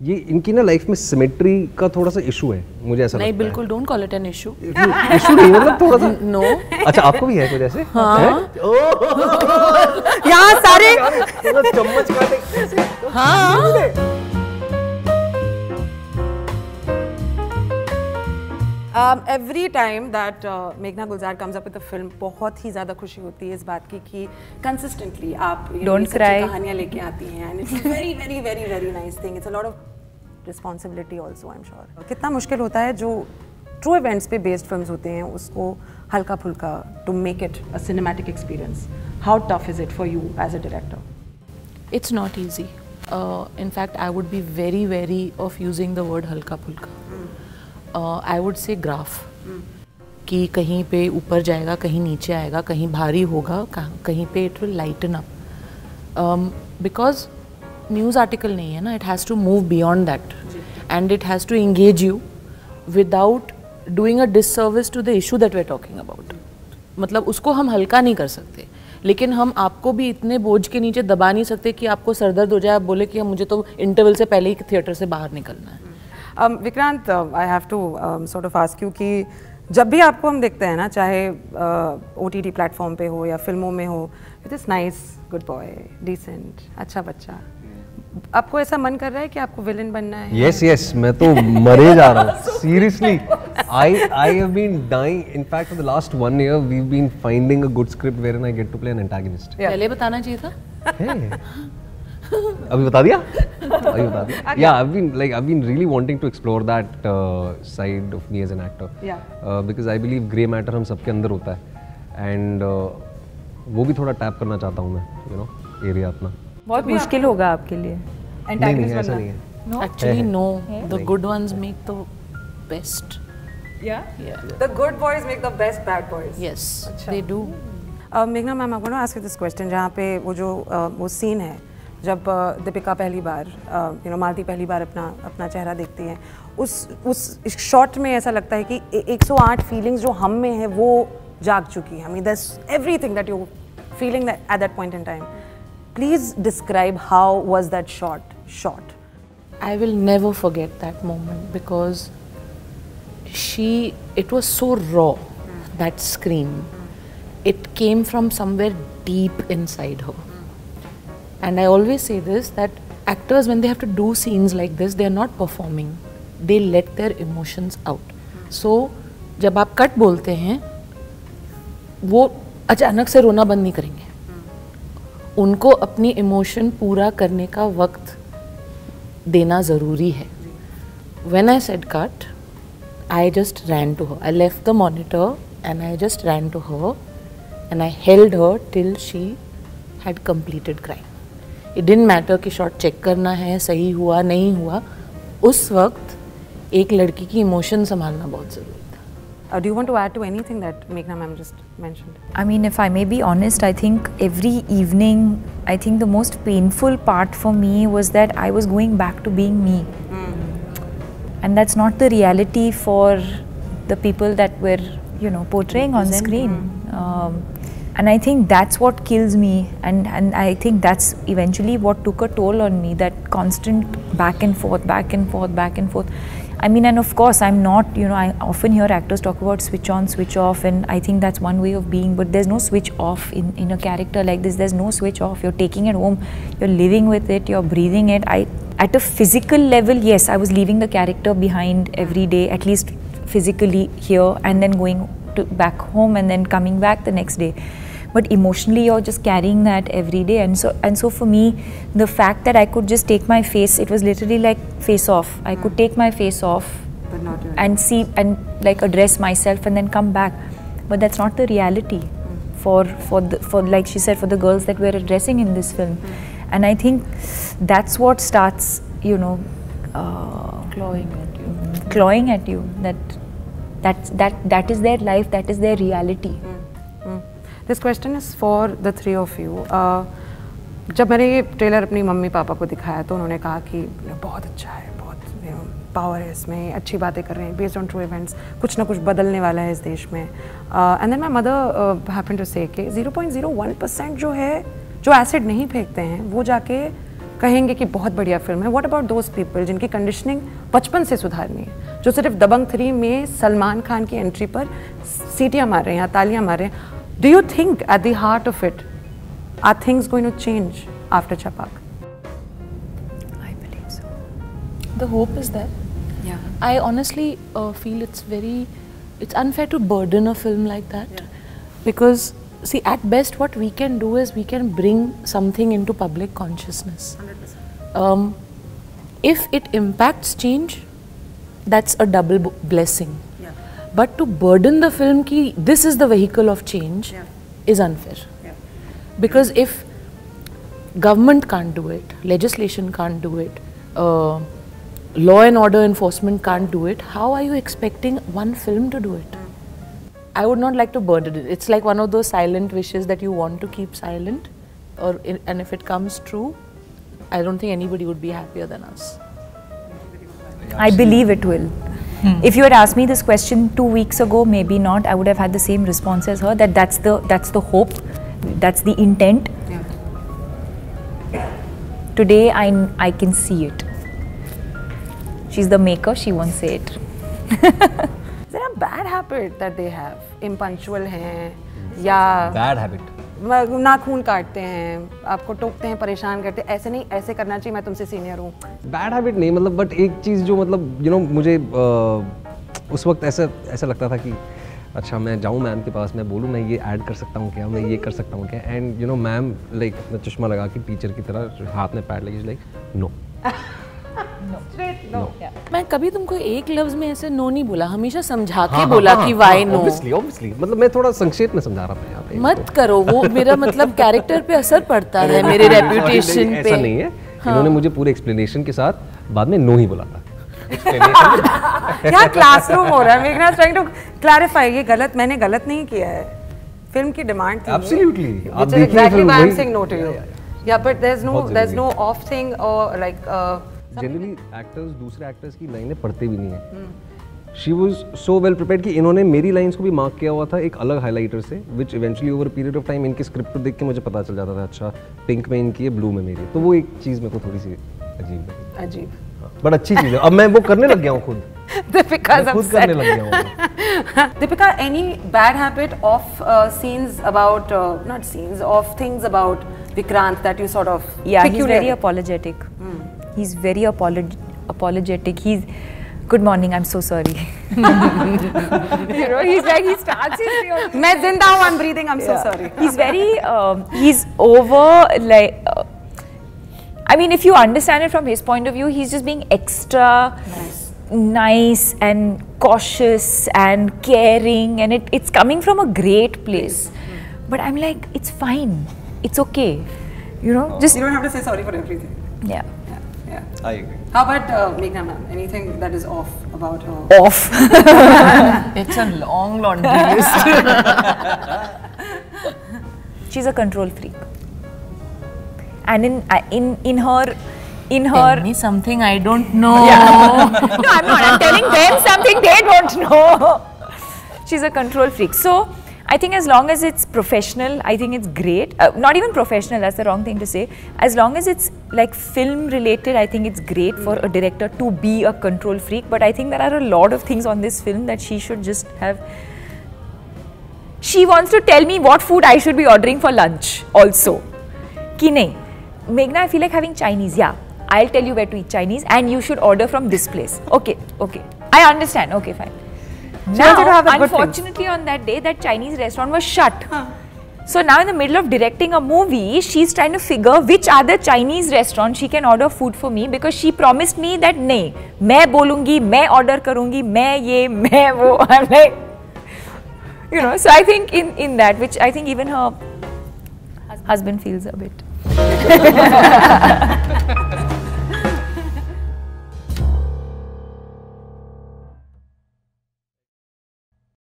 ये इनकी ना लाइफ में सिमेट्री का थोड़ा सा इशू है, मुझे ऐसा नहीं, लगता बिल्कुल don't call it an issue. Issue नहीं, मतलब थोड़ा सा नो। अच्छा, आपको भी है कुछ ऐसे? हाँ। यहाँ सारे चम्मच काटे। हाँ। एवरी टाइम दैट मेघना Gulzar comes up with a film, बहुत ही ज़्यादा खुशी होती है इस बात की कि कंसिस्टेंटली आप Don't cry. कहानियाँ लेके आती हैं, and it's very very very very nice thing. It's a lot of responsibility also, I am sure. कितना मुश्किल होता है जो ट्रू इवेंट्स पे बेस्ड फिल्म्स होते हैं उसको हल्का फुल्का to make it a cinematic experience. How tough is it for you as a director? It's not easy. In fact, I would be very wary of using the word halka phulka. I would say graph. कि कहीं पे ऊपर जाएगा, कहीं नीचे आएगा, कहीं भारी होगा, कहीं पे it will lighten up. Because news article नहीं है ना, it has to move beyond that, and it has to engage you without doing a disservice to the issue that we're talking about. मतलब उसको हम हल्का नहीं कर सकते, लेकिन हम आपको भी इतने बोझ के नीचे दबा नहीं सकते कि आपको सरदर्द हो जाए, आप बोले कि मुझे तो इंटरवल से पहले ही थिएटर से बाहर निकलना है। Vikrant, I have to sort of ask you कि जब भी आपको हम देखते हैं ना, चाहे OTT प्लेटफॉर्म पे हो या फिल्मों में हो, it is nice, good boy, decent, अच्छा बच्चा, आपको ऐसा मन कर रहा है कि आपको विलन बनना है? Yes, yes, मैं तो मरे जा रहा हूँ। Seriously, I have been dying. In fact, for the last 1 year, we've been finding a good script wherein I get to play an antagonist. पहले बताना चाहिए था। Hey. अभी बता दिया? अभी बता दिया? Yeah, I've been really wanting to explore that side of me as an actor. Yeah. Because I believe grey matter हम सबके अंदर होता है, and वो भी थोड़ा टैप करना चाहता हूँ मैं, एरिया अपना। बहुत मुश्किल होगा आपके लिए। नहीं, ऐसा नहीं है। Actually, no. The good ones make the best. Yeah? The good boys make the best bad boys. Yes, they do. मेघना ma'am, I want to ask you this question, जहाँ पे वो सीन है जब दीपिका पहली बार मालती पहली बार अपना चेहरा देखती हैं, उस शॉट में ऐसा लगता है कि 108 फीलिंग्स जो हम में है वो जाग चुकी है। I mean that's everything that you feeling at that point in time. Please describe how was that shot? I will never forget that moment because it was so raw, that scream. It came from somewhere deep inside her. And I always say this, that actors, when they have to do scenes like this, they are not performing. They let their emotions out. So, जब आप cut बोलते हैं, वो अचानक से रोना बंद नहीं करेंगे। उनको अपनी इमोशन पूरा करने का वक्त देना ज़रूरी है। When I said cut, I just ran to her. I left the monitor and I just ran to her and I held her till she had completed crying. It didn't matter कि shot check करना है, सही हुआ नहीं हुआ, उस वक्त एक लड़की की इमोशन संभालना बहुत ज़रूरी था। Do you want to add to anything that Meghna ma'am just mentioned? I mean, if I may be honest, I think every evening, I think the most painful part for me was that I was going back to being me. And that's not the reality for the people that were, portraying on screen. And I think that's what kills me, and I think that's eventually what took a toll on me, that constant back and forth. I mean, and of course I'm not, I often hear actors talk about switch on, switch off, and I think that's one way of being, but there's no switch off in a character like this. There's no switch off. You're taking it home, you're living with it, you're breathing it. At a physical level, yes, I was leaving the character behind every day, at least physically here, and then going back home and then coming back the next day. But emotionally, you're just carrying that every day, and so for me, the fact that I could just take my face, it was literally like face off. I could take my face off, But not really. and see and like address myself and then come back. But that's not the reality for like she said, for the girls that we're addressing in this film. And I think that's what starts, clawing at you. That is their life. That is their reality. This question is for the three of you. जब मैंने ये trailer अपनी mummy papa को दिखाया तो उन्होंने कहा कि बहुत अच्छा है, बहुत पावर है इसमें, अच्छी बातें कर रहे हैं, बेस्ड ऑन ट्रू इवेंट्स, कुछ ना कुछ बदलने वाला है इस देश में। And then my mother happen to say कि 0.01% जो है, जो एसिड नहीं फेंकते हैं, वो जाके कहेंगे कि बहुत बढ़िया फिल्म है. व्हाट अबाउट दोज पीपल जिनकी कंडीशनिंग बचपन से सुधारनी है, जो सिर्फ दबंग 3 में सलमान खान की एंट्री पर सीटियां मार रहे हैं या तालियां मार रहे हैं? Do you think at the heart of it are things going to change after Chhapaak? I believe so. The hope is there. Yeah. I honestly feel it's unfair to burden a film like that, because see, at best what we can do is we can bring something into public consciousness. 100%. If it impacts change, that's a double blessing. Yeah. But to burden the film ki this is the vehicle of change is unfair. Yeah. Because if government can't do it, legislation can't do it, law and order enforcement can't do it, how are you expecting one film to do it? I would not like to burden it. It's like one of those silent wishes that you want to keep silent, and if it comes true, I don't think anybody would be happier than us. I believe it will. If you had asked me this question 2 weeks ago, maybe not. I would have had the same response as her. That's the hope, that's the intent. Today I can see it. She's the maker. She won't say it. Is there a bad habit that they have? Impunctual हैं या Bad habit. नाखून काटते हैं, आपको टोकते हैं, परेशान करते हैं, ऐसे नहीं, ऐसे करना चाहिए, मैं तुमसे सीनियर हूँ. बैड हैबिट नहीं, मतलब बट एक चीज़ जो मतलब यू नो मुझे उस वक्त ऐसा लगता था कि अच्छा मैं जाऊँ मैम के पास, मैं बोलूँ मैं ये ऐड कर सकता हूँ क्या, मैं ये कर सकता हूँ क्या, and you know ma'am like मैं चश्मा लगा के टीचर की तरह हाथ में पैड लगी, लाइक नो. मैं कभी तुमको एक लफ्ज में ऐसे नो नहीं बोला, हमेशा समझा के बोला कि वाई नो. ऑब्वियसली मतलब मैं थोड़ा संक्षेप में समझा रहा था यहाँ पे. मत करो वो, मेरा मतलब कैरेक्टर पे असर पड़ता है, मेरे रेपुटेशन पे. ऐसा नहीं है, इन्होंने मुझे पूरे एक्सप्लेनेशन के साथ बाद में नो ही बोला था. यहाँ क्लासरूम हो रहा है. मेघना ट्राइंग टू क्लैरिफाई, ये गलत, मैंने गलत नहीं किया है, फिल्म की डिमांड थी. एब्सोल्युटली, आप देखिए देखिए why I am saying no to you. या but there is no of thing और लाइक जनरली एक्टर्स दूसरे एक्टर्स की लाइनें पढ़ते भी नहीं है. She was so well prepared कि इन्होंने मेरी लाइन्स को भी मार्क किया हुआ था एक अलग हाईलाइटर से, which eventually over period of time इनके स्क्रिप्ट को देख के मुझे पता चल जाता था अच्छा पिंक में इनकी है, ब्लू में मेरी. तो वो एक चीज़ मेरे को थोड़ी सी अजीब बट अच्छी चीज़ है. अब मैं वो करने लग गया हूँ खुद. Deepika's खुद करने लग गया हूँ. Deepika, any bad habit of scenes about not scenes of things about Vikrant that you sort of he's very apologetic. He's very apologetic. He's good morning, I'm so sorry. You know, he's like, he starts his मैं जिंदा हूँ, I'm breathing, I'm so sorry. He's very he's over like I mean, if you understand it from his point of view, he's just being extra nice and cautious and caring, and it's coming from a great place. But I'm like, it's fine, it's okay, you know. Just You don't have to say sorry for everything. yeah. I agree. How about Meghna ma'am? Anything that is off about her? Off. It's a long laundry list. She's a control freak, and in her. Tell me something I don't know. No, I'm not. I'm telling them something they don't know. She's a control freak. So I think as long as it's professional, I think it's great. Not even professional, that's the wrong thing to say. As long as it's like film related, I think it's great for a director to be a control freak. But I think there are a lot of things on this film that she should just have. She wants to tell me what food I should be ordering for lunch also. Ki nahi, Meghna, I feel like having Chinese. Yeah, I'll tell you where to eat Chinese and you should order from this place. Okay. I understand. Okay, fine. Now, unfortunately on that day, that Chinese restaurant was shut. So now in the middle of directing a movie, she's trying to figure which other Chinese restaurant she can order food for me, because she promised me that नहीं, मैं बोलूँगी, मैं order करूँगी, मैं ये, मैं वो. I'm like, you know, so I think in that, which I think even her husband feels a bit.